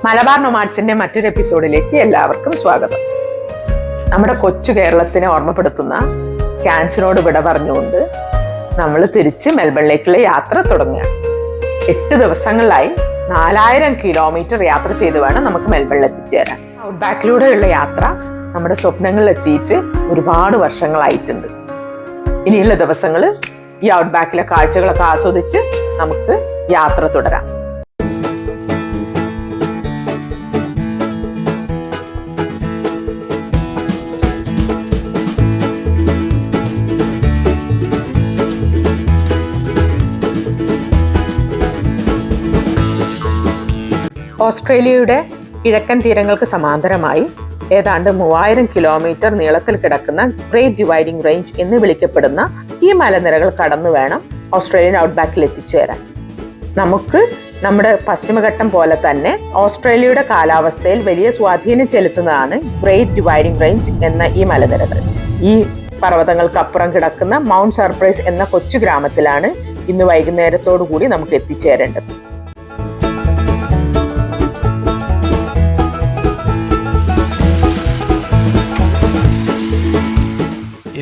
മലബാർ നൊമാഡ്സിന്റെ മറ്റൊരു എപ്പിസോഡിലേക്ക് എല്ലാവർക്കും സ്വാഗതം. നമ്മുടെ കൊച്ചു കേരളത്തിനെ ഓർമ്മപ്പെടുത്തുന്ന ക്യാൻസറിനോട് വിട പറഞ്ഞുകൊണ്ട് നമ്മൾ തിരിച്ച് മെൽബണിലേക്കുള്ള യാത്ര തുടങ്ങുകയാണ്. 8 ദിവസങ്ങളിലായി 4000 കിലോമീറ്റർ യാത്ര ചെയ്ത് വേണം നമുക്ക് മെൽബണിൽ എത്തിച്ചേരാൻ. ഔട്ട്ബാക്കിലൂടെയുള്ള യാത്ര നമ്മുടെ സ്വപ്നങ്ങളിൽ എത്തിയിട്ട് ഒരുപാട് വർഷങ്ങളായിട്ടുണ്ട്. ഇനിയുള്ള ദിവസങ്ങൾ ഈ ഔട്ട്ബാക്കിലെ കാഴ്ചകളൊക്കെ ആസ്വദിച്ച് നമുക്ക് യാത്ര തുടരാം. ഓസ്ട്രേലിയയുടെ കിഴക്കൻ തീരങ്ങൾക്ക് സമാന്തരമായി ഏതാണ്ട് 3000 കിലോമീറ്റർ നീളത്തിൽ കിടക്കുന്ന ഗ്രേറ്റ് ഡിവൈഡിംഗ് റേഞ്ച് എന്ന് വിളിക്കപ്പെടുന്ന ഈ മലനിരകൾ കടന്നു വേണം ഓസ്ട്രേലിയൻ ഔട്ട്ബാക്കിൽ എത്തിച്ചേരാൻ. നമുക്ക് നമ്മുടെ പശ്ചിമഘട്ടം പോലെ തന്നെ ഓസ്ട്രേലിയയുടെ കാലാവസ്ഥയിൽ വലിയ സ്വാധീനം ചെലുത്തുന്നതാണ് ഗ്രേറ്റ് ഡിവൈഡിംഗ് റേഞ്ച് എന്ന ഈ മലനിരകൾ. ഈ പർവ്വതങ്ങൾക്കപ്പുറം കിടക്കുന്ന മൗണ്ട് സർപ്രൈസ് എന്ന കൊച്ചു ഗ്രാമത്തിലാണ് ഇന്ന് വൈകുന്നേരത്തോടു കൂടി നമുക്ക് എത്തിച്ചേരേണ്ടത്.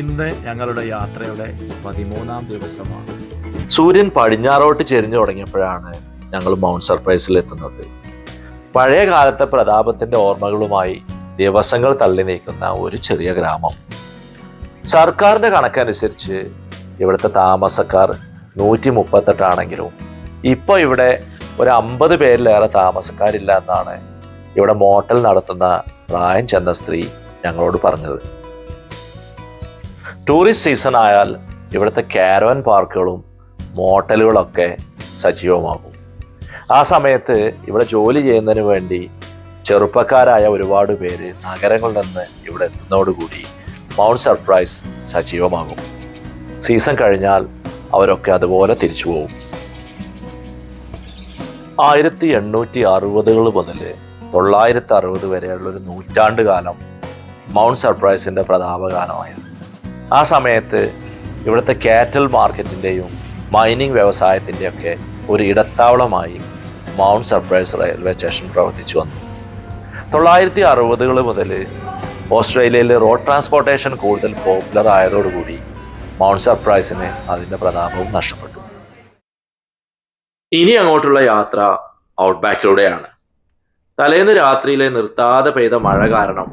ഇന്ന് ഞങ്ങളുടെ യാത്രയുടെ 13ാം ദിവസമാണ്. സൂര്യൻ പടിഞ്ഞാറോട്ട് ചെരിഞ്ഞു തുടങ്ങിയപ്പോഴാണ് ഞങ്ങൾ മൗണ്ട് സർപ്രൈസിൽ എത്തുന്നത്. പഴയ കാലത്തെ പ്രതാപത്തിന്റെ ഓർമ്മകളുമായി ദിവസങ്ങൾ തള്ളി നീക്കുന്ന ഒരു ചെറിയ ഗ്രാമം. സർക്കാരിന്റെ കണക്കനുസരിച്ച് ഇവിടുത്തെ താമസക്കാർ 138 ആണെങ്കിലും ഇപ്പോൾ ഇവിടെ ഒരു 50 പേരിലേറെ താമസക്കാരില്ല എന്നാണ് ഇവിടെ മോട്ടൽ നടത്തുന്ന പ്രായം ചെന്ന സ്ത്രീ ഞങ്ങളോട് പറഞ്ഞത്. ടൂറിസ്റ്റ് സീസൺ ആയാൽ ഇവിടുത്തെ കാരവൻ പാർക്കുകളും മോട്ടലുകളൊക്കെ സജീവമാകും. ആ സമയത്ത് ഇവിടെ ജോലി ചെയ്യുന്നതിന് വേണ്ടി ചെറുപ്പക്കാരായ ഒരുപാട് പേര് നഗരങ്ങളിൽ നിന്ന് ഇവിടെ എത്തുന്നതോടുകൂടി മൗണ്ട് സർപ്രൈസ് സജീവമാകും. സീസൺ കഴിഞ്ഞാൽ അവരൊക്കെ അതുപോലെ തിരിച്ചു പോകും. 1860 മുതൽ 960 വരെയുള്ള ഒരു നൂറ്റാണ്ട് കാലം മൗണ്ട് സർപ്രൈസിൻ്റെ പ്രതാപകാലമായിരുന്നു. ആ സമയത്ത് ഇവിടുത്തെ കാറ്റൽ മാർക്കറ്റിൻ്റെയും മൈനിങ് വ്യവസായത്തിൻ്റെയൊക്കെ ഒരു ഇടത്താവളമായി മൗണ്ട് സർപ്രൈസ് റെയിൽവേ സ്റ്റേഷൻ പ്രവർത്തിച്ചു വന്നു. 960 മുതൽ ഓസ്ട്രേലിയയിൽ റോഡ് ട്രാൻസ്പോർട്ടേഷൻ കൂടുതൽ പോപ്പുലർ ആയതോടുകൂടി മൗണ്ട് സർപ്രൈസിന് അതിൻ്റെ പ്രതാപവും നഷ്ടപ്പെട്ടു. ഇനി അങ്ങോട്ടുള്ള യാത്ര ഔട്ട്ബാക്കിലൂടെയാണ്. തലേന്ന് രാത്രിയിലെ നിർത്താതെ പെയ്ത മഴ കാരണം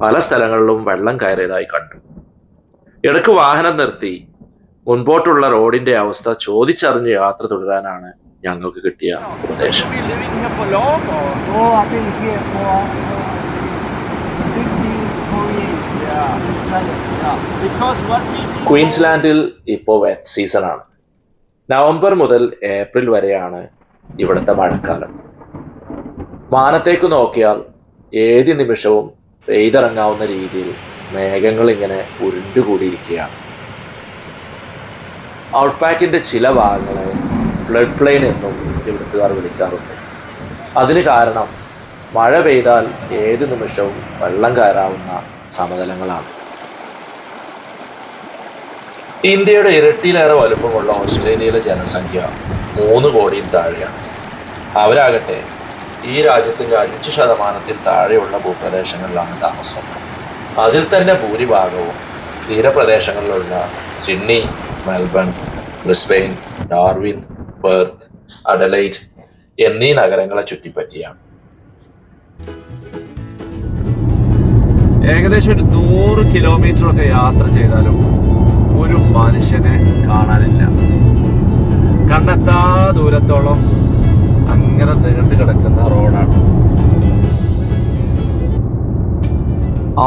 പല സ്ഥലങ്ങളിലും വെള്ളം കയറിയതായി കണ്ടു. ഇടയ്ക്ക് വാഹനം നിർത്തി മുൻപോട്ടുള്ള റോഡിന്റെ അവസ്ഥ ചോദിച്ചറിഞ്ഞ് യാത്ര തുടരാനാണ് ഞങ്ങൾക്ക് കിട്ടിയ ഉപദേശം. ക്വീൻസ്ലാൻഡിൽ ഇപ്പോൾ വെറ്റ് സീസണാണ്. നവംബർ മുതൽ ഏപ്രിൽ വരെയാണ് ഇവിടുത്തെ മഴക്കാലം. മാനത്തേക്ക് നോക്കിയാൽ ഏത് നിമിഷവും പെയ്തിറങ്ങാവുന്ന രീതിയിൽ മേഘങ്ങൾ ഇങ്ങനെ ഉരുണ്ടുകൂടിയിരിക്കുകയാണ്. ഔട്ട്ബാക്കിൻ്റെ ചില ഭാഗങ്ങളെ ഫ്ലഡ് പ്ലെയിൻ എന്നും ഇവിടുത്തുകാർ വിളിക്കാറുണ്ട്. അതിന് കാരണം മഴ പെയ്താൽ ഏത് നിമിഷവും വെള്ളം കയറാവുന്ന സമതലങ്ങളാണ്. ഇന്ത്യയുടെ ഇരട്ടിയിലേറെ വലുപ്പമുള്ള ഓസ്ട്രേലിയയിലെ ജനസംഖ്യ 3 കോടിയിൽ താഴെയാണ്. അവരാകട്ടെ ഈ രാജ്യത്തിൻ്റെ 5% താഴെയുള്ള ഭൂപ്രദേശങ്ങളിലാണ് താമസം. അതിൽ തന്നെ ഭൂരിഭാഗവും തീരപ്രദേശങ്ങളിലുള്ള Sydney, Melbourne, Brisbane, Darwin, Perth, Adelaide എന്നീ നഗരങ്ങളെ ചുറ്റിപ്പറ്റിയാണ്. ഏകദേശം ഒരു 100 കിലോമീറ്റർ ഒക്കെ യാത്ര ചെയ്താലും ഒരു മനുഷ്യനെ കാണാനില്ല. കണ്ണെത്താ ദൂരത്തോളം അങ്ങനെ നീണ്ടു കിടക്കുന്ന റോഡാണ്.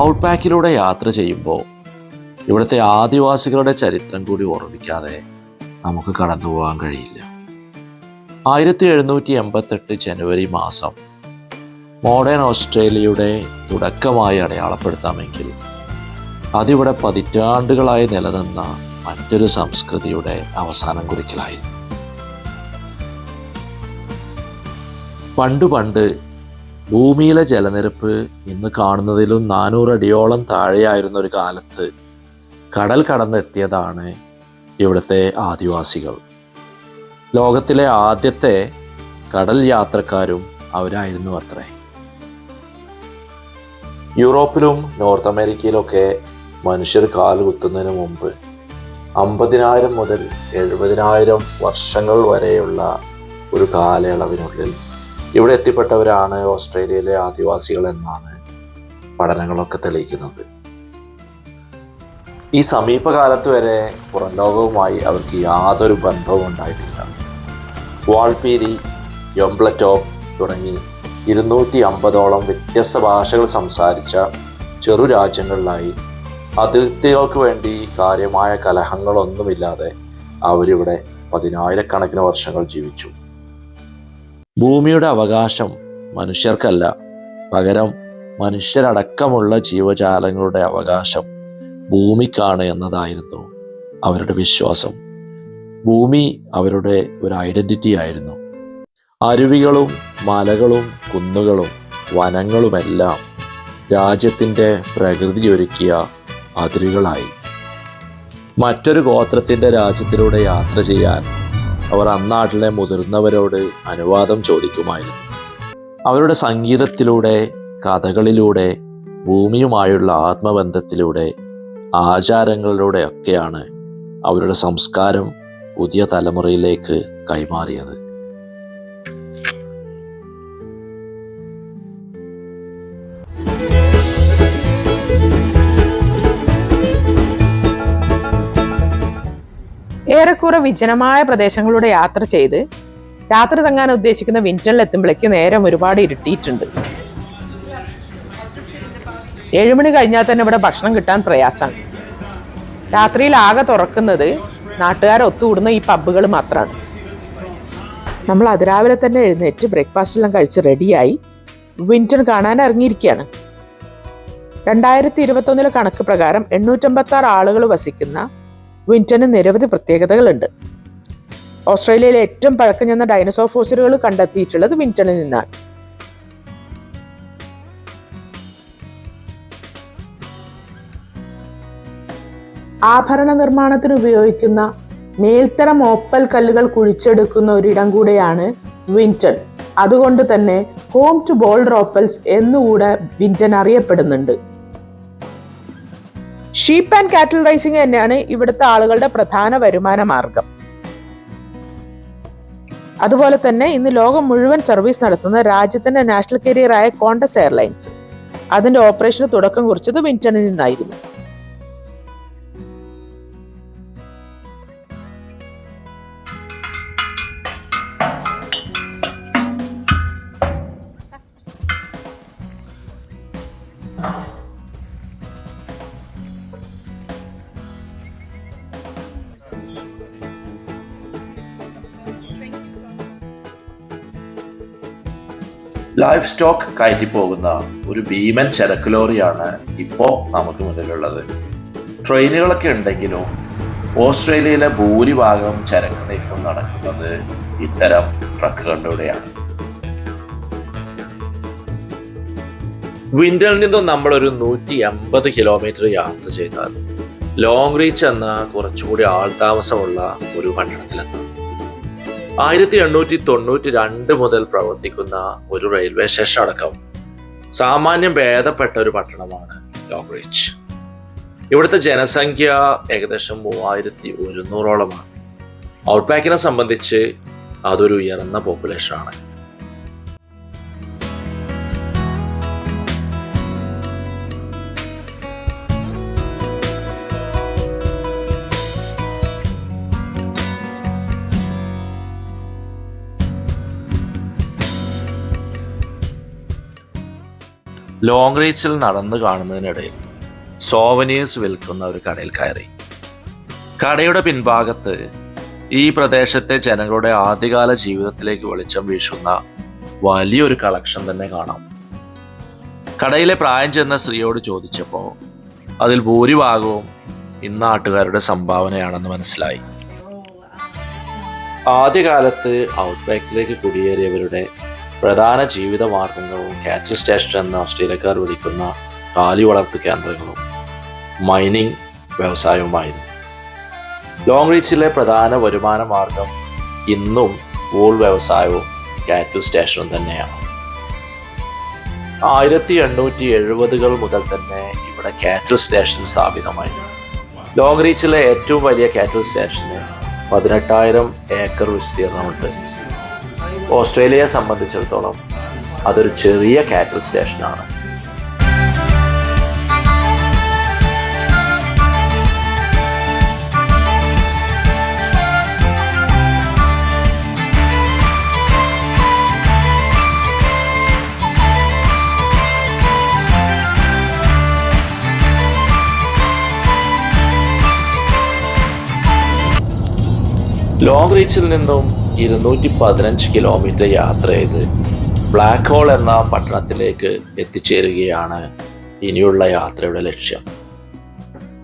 ഔട്ട്ബാക്കിലൂടെ യാത്ര ചെയ്യുമ്പോൾ ഇവിടുത്തെ ആദിവാസികളുടെ ചരിത്രം കൂടി ഓർമ്മിക്കാതെ നമുക്ക് കടന്നു പോകാൻ കഴിയില്ല. 1788 ജനുവരി മാസം മോഡേൺ ഓസ്ട്രേലിയയുടെ തുടക്കമായി അടയാളപ്പെടുത്താമെങ്കിൽ അതിവിടെ പതിറ്റാണ്ടുകളായി നിലനിന്ന മറ്റൊരു സംസ്കൃതിയുടെ അവസാനം കുറിക്കലായിരുന്നു. പണ്ട് ഭൂമിയിലെ ജലനിരപ്പ് ഇന്ന് കാണുന്നതിലും 400 അടിയോളം താഴെയായിരുന്ന ഒരു കാലത്ത് കടൽ കടന്നെത്തിയതാണ് ഇവിടുത്തെ ആദിവാസികൾ. ലോകത്തിലെ ആദ്യത്തെ കടൽ യാത്രക്കാരും അവരായിരുന്നു അത്രേ. യൂറോപ്പിലും നോർത്ത് അമേരിക്കയിലൊക്കെ മനുഷ്യർ കാലുകുത്തുന്നതിന് മുമ്പ് 50,000 മുതൽ 70,000 വർഷങ്ങൾ വരെയുള്ള ഒരു കാലയളവിനുള്ളിൽ ഇവിടെ എത്തിപ്പെട്ടവരാണ് ഓസ്ട്രേലിയയിലെ ആദിവാസികൾ എന്നാണ് പഠനങ്ങളൊക്കെ തെളിയിക്കുന്നത്. ഈ സമീപകാലത്ത് വരെ പുറം ലോകവുമായി അവർക്ക് യാതൊരു ബന്ധവും ഉണ്ടായിട്ടില്ല. വാൾപീരി, യൊംബ്ലറ്റോപ്പ് തുടങ്ങി 250ഓളം വ്യത്യസ്ത ഭാഷകൾ സംസാരിച്ച ചെറു രാജ്യങ്ങളിലായി അതിർത്തികൾക്ക് വേണ്ടി കാര്യമായ കലഹങ്ങളൊന്നുമില്ലാതെ അവരിവിടെ 10,000-കണക്കിന് വർഷങ്ങൾ ജീവിച്ചു. ഭൂമിയുടെ അവകാശം മനുഷ്യർക്കല്ല, പകരം മനുഷ്യരടക്കമുള്ള ജീവജാലങ്ങളുടെ അവകാശം ഭൂമിക്കാണ് എന്നതായിരുന്നു അവരുടെ വിശ്വാസം. ഭൂമി അവരുടെ ഒരു ഐഡന്റിറ്റി ആയിരുന്നു. അരുവികളും മലകളും കുന്നുകളും വനങ്ങളുമെല്ലാം രാജ്യത്തിൻ്റെ പ്രകൃതി ഒരുക്കിയ അതിരുകളായി. മറ്റൊരു ഗോത്രത്തിൻ്റെ രാജ്യത്തിലൂടെ യാത്ര ചെയ്യാൻ അവർ അന്നാട്ടിലെ മുതിർന്നവരോട് അനുവാദം ചോദിക്കുമായിരുന്നു. അവരുടെ സംഗീതത്തിലൂടെ, കഥകളിലൂടെ, ഭൂമിയുമായുള്ള ആത്മബന്ധത്തിലൂടെ, ആചാരങ്ങളിലൂടെയൊക്കെയാണ് അവരുടെ സംസ്കാരം പുതിയ തലമുറയിലേക്ക് കൈമാറിയത്. ഏറെക്കുറെ വിജനമായ പ്രദേശങ്ങളിലൂടെ യാത്ര ചെയ്ത് രാത്രി തങ്ങാൻ ഉദ്ദേശിക്കുന്ന വിന്റണിൽ എത്തുമ്പോഴേക്ക് നേരം ഒരുപാട് ഇരുട്ടിയിട്ടുണ്ട്. 7 മണി കഴിഞ്ഞാൽ തന്നെ ഇവിടെ ഭക്ഷണം കിട്ടാൻ പ്രയാസമാണ്. രാത്രിയിൽ ആകെ തുറക്കുന്നത് നാട്ടുകാരെ ഒത്തുകൂടുന്ന ഈ പബ്ബുകൾ മാത്രമാണ്. നമ്മൾ അതിരാവിലെ തന്നെ എഴുന്നേറ്റ് ബ്രേക്ക്ഫാസ്റ്റെല്ലാം കഴിച്ച് റെഡിയായി വിന്റൺ കാണാൻ ഇറങ്ങിയിരിക്കുകയാണ്. 2021 കണക്ക് പ്രകാരം 856 ആളുകൾ വസിക്കുന്ന വിന്റണിന് നിരവധി പ്രത്യേകതകളുണ്ട്. ഓസ്ട്രേലിയയിലെ ഏറ്റവും പഴക്കം ചെന്ന ഡൈനോസോർ ഫോസിലുകൾ കണ്ടെത്തിയിട്ടുള്ളത് വിന്റണിൽ നിന്നാണ്. ആഭരണ നിർമ്മാണത്തിന് ഉപയോഗിക്കുന്ന മേൽത്തരം ഓപ്പൽ കല്ലുകൾ കുഴിച്ചെടുക്കുന്ന ഒരിടം കൂടെയാണ് വിന്റൺ. അതുകൊണ്ട് തന്നെ ഹോം ടു ബോൾഡർ ഓപ്പൽസ് എന്നുകൂടെ വിന്റൺ അറിയപ്പെടുന്നുണ്ട്. ഷീപ്പ് ആൻഡ് കാറ്റിൽ റൈസിംഗ് തന്നെയാണ് ഇവിടുത്തെ ആളുകളുടെ പ്രധാന വരുമാന മാർഗം. അതുപോലെ തന്നെ ഇന്ന് ലോകം മുഴുവൻ സർവീസ് നടത്തുന്ന രാജ്യത്തിന്റെ നാഷണൽ കരിയറായ കോണ്ടസ് എയർലൈൻസ് അതിന്റെ ഓപ്പറേഷന് തുടക്കം കുറിച്ചത് വിന്റണിൽ നിന്നായിരുന്നു. ലൈഫ് സ്റ്റോക്ക് കയറ്റിപ്പോകുന്ന ഒരു ഭീമൻ ചരക്ക് ലോറിയാണ് ഇപ്പോൾ നമുക്ക് മുന്നിലുള്ളത്. ട്രെയിനുകളൊക്കെ ഉണ്ടെങ്കിലും ഓസ്ട്രേലിയയിലെ ഭൂരിഭാഗം ചരക്ക് നീക്കം നടക്കുന്നത് ഇത്തരം ട്രക്കുകളിലൂടെയാണ്. വിന്റണിൽ നിന്നും നമ്മളൊരു 180 കിലോമീറ്റർ യാത്ര ചെയ്താൽ ലോങ് റീച്ച് എന്ന കുറച്ചുകൂടി ആൾതാമസമുള്ള ഒരു പട്ടണത്തിലെത്താം. 1892 മുതൽ പ്രവർത്തിക്കുന്ന ഒരു റെയിൽവേ സ്റ്റേഷൻ അടക്കം സാമാന്യം ഭേദപ്പെട്ട ഒരു പട്ടണമാണ് ലോങ് റീച്ച്. ഇവിടുത്തെ ജനസംഖ്യ ഏകദേശം 3100ഓളമാണ്. ഔട്ട്ബാക്കിനെ സംബന്ധിച്ച് അതൊരു ഉയർന്ന പോപ്പുലേഷനാണ്. ലോങ് റീച്ചിൽ നടന്നു കാണുന്നതിനിടയിൽ സോവനീഴ്സ് വിൽക്കുന്ന ഒരു കടയിൽ കയറി. കടയുടെ പിൻഭാഗത്ത് ഈ പ്രദേശത്തെ ജനങ്ങളുടെ ആദ്യകാല ജീവിതത്തിലേക്ക് വെളിച്ചം വീശുന്ന വലിയൊരു കളക്ഷൻ തന്നെ കാണാം. കടയിലെ പ്രായം ചെന്ന സ്ത്രീയോട് ചോദിച്ചപ്പോൾ അതിൽ ഭൂരിഭാഗവും ഇന്നാട്ടുകാരുടെ സംഭാവനയാണെന്ന് മനസ്സിലായി. ആദ്യകാലത്ത് ഔട്ട്ബാക്കിലേക്ക് കുടിയേറിയവരുടെ പ്രധാന ജീവിത മാർഗങ്ങളും കാറ്റിൽ സ്റ്റേഷൻ എന്ന ഓസ്ട്രേലിയക്കാർ വിളിക്കുന്ന കാലി വളർത്തു കേന്ദ്രങ്ങളും മൈനിങ് വ്യവസായവുമായിരുന്നു. ലോങ് റീച്ചിലെ പ്രധാന വരുമാന മാർഗം ഇന്നും വൂൾ വ്യവസായവും കാറ്റിൽ സ്റ്റേഷനും തന്നെയാണ്. 1870-കൾ മുതൽ തന്നെ ഇവിടെ കാറ്റൽ സ്റ്റേഷൻ സ്ഥാപിതമായി. ലോങ് റീച്ചിലെ ഏറ്റവും വലിയ കാറ്റൽ സ്റ്റേഷന് 18,000 ഏക്കർ വിസ്തീർണമുണ്ട്. ഓസ്ട്രേലിയയെ സംബന്ധിച്ചിടത്തോളം അതൊരു ചെറിയ കാറ്റൽ സ്റ്റേഷനാണ്. ലോങ് റീച്ചിൽ നിന്നും 215 കിലോമീറ്റർ യാത്ര ചെയ്ത് ബ്ലാക്ക് ഹോൾ എന്ന പട്ടണത്തിലേക്ക് എത്തിച്ചേരുകയാണ് ഇനിയുള്ള യാത്രയുടെ ലക്ഷ്യം.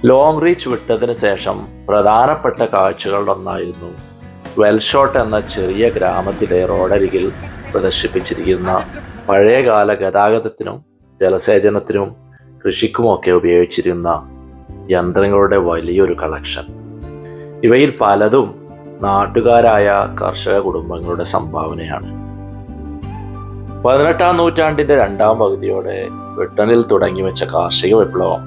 ലോങ് റീച്ച് വിട്ടതിന് ശേഷം പ്രധാനപ്പെട്ട കാഴ്ചകളിലൊന്നായിരുന്നു വെൽഷോട്ട് എന്ന ചെറിയ ഗ്രാമത്തിലെ റോഡരികിൽ പ്രദർശിപ്പിച്ചിരിക്കുന്ന പഴയകാല ഗതാഗതത്തിനും ജലസേചനത്തിനും കൃഷിക്കുമൊക്കെ ഉപയോഗിച്ചിരുന്ന യന്ത്രങ്ങളുടെ വലിയൊരു കളക്ഷൻ. ഇവയിൽ പലതും നാട്ടുകാരായ കർഷക കുടുംബങ്ങളുടെ സംഭാവനയാണ്. 18-ാം നൂറ്റാണ്ടിന്റെ രണ്ടാം പകുതിയോടെ ബ്രിട്ടനിൽ തുടങ്ങിവെച്ച കാർഷിക വിപ്ലവം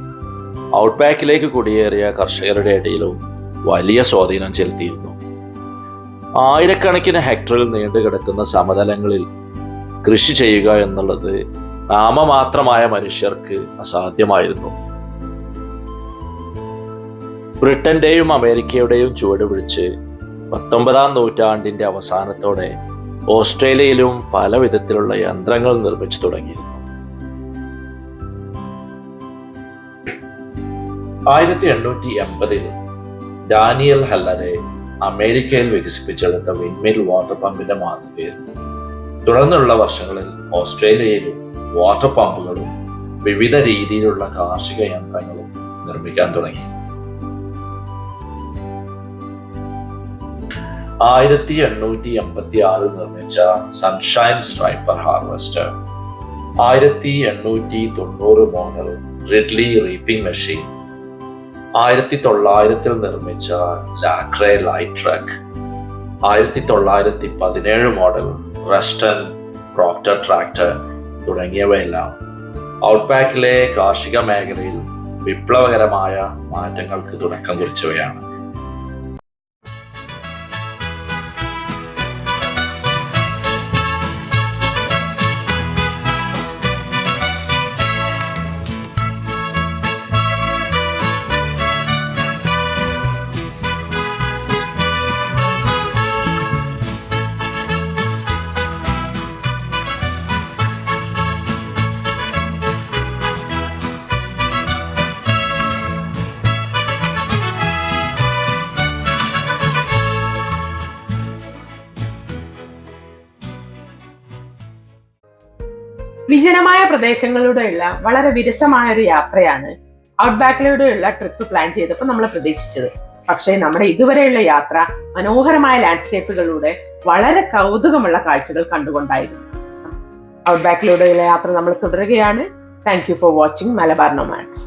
ഔട്ട്ബാക്കിലേക്ക് കുടിയേറിയ കർഷകരുടെ ഇടയിലും വലിയ സ്വാധീനം ചെലുത്തിയിരുന്നു. ആയിരക്കണക്കിന് ഹെക്ടറിൽ നീണ്ടുകിടക്കുന്ന സമതലങ്ങളിൽ കൃഷി ചെയ്യുക എന്നുള്ളത് നാമമാത്രമായ മനുഷ്യർക്ക് അസാധ്യമായിരുന്നു. ബ്രിട്ടന്റെയും അമേരിക്കയുടെയും ചുവട് പിടിച്ച് 19-ാം നൂറ്റാണ്ടിന്റെ അവസാനത്തോടെ ഓസ്ട്രേലിയയിലും പല വിധത്തിലുള്ള യന്ത്രങ്ങൾ നിർമ്മിച്ചു തുടങ്ങിയിരുന്നു. 1880-ൽ ഡാനിയൽ ഹല്ലറെ അമേരിക്കയിൽ വികസിപ്പിച്ചെടുത്ത വിൻഡ്മിൽ വാട്ടർ പമ്പിന്റെ മാതൃകയായിരുന്നു. തുടർന്നുള്ള വർഷങ്ങളിൽ ഓസ്ട്രേലിയയിലും വാട്ടർ പമ്പുകളും വിവിധ രീതിയിലുള്ള കാർഷിക യന്ത്രങ്ങളും നിർമ്മിക്കാൻ തുടങ്ങി. 1886 നിർമ്മിച്ച Sunshine stripper harvester, 1890 model Ridley reaping machine, 1900 നിർമ്മിച്ച Lacre light truck, 1917 model Ruston Proctor tractor തുടങ്ങിയവയെല്ലാം ഔട്ട്ബാക്കിലെ കാർഷിക മേഖലയിൽ വിപ്ലവകരമായ മാറ്റങ്ങൾക്ക് തുടക്കം കുറിച്ചവയാണ്. വിജനമായ പ്രദേശങ്ങളിലൂടെയുള്ള വളരെ വിരസമായ ഒരു യാത്രയാണ് ഔട്ട്ബാക്കിലൂടെയുള്ള ട്രിപ്പ് പ്ലാൻ ചെയ്തപ്പോൾ നമ്മൾ പ്രതീക്ഷിച്ചത്. പക്ഷേ നമ്മുടെ ഇതുവരെയുള്ള യാത്ര മനോഹരമായ ലാൻഡ്സ്കേപ്പുകളിലൂടെ വളരെ കൗതുകമുള്ള കാഴ്ചകൾ കണ്ടുകൊണ്ടായിരുന്നു. ഔട്ട്ബാക്കിലൂടെയുള്ള യാത്ര നമ്മൾ തുടരുകയാണ്. Thank you for watching Malabar nomads.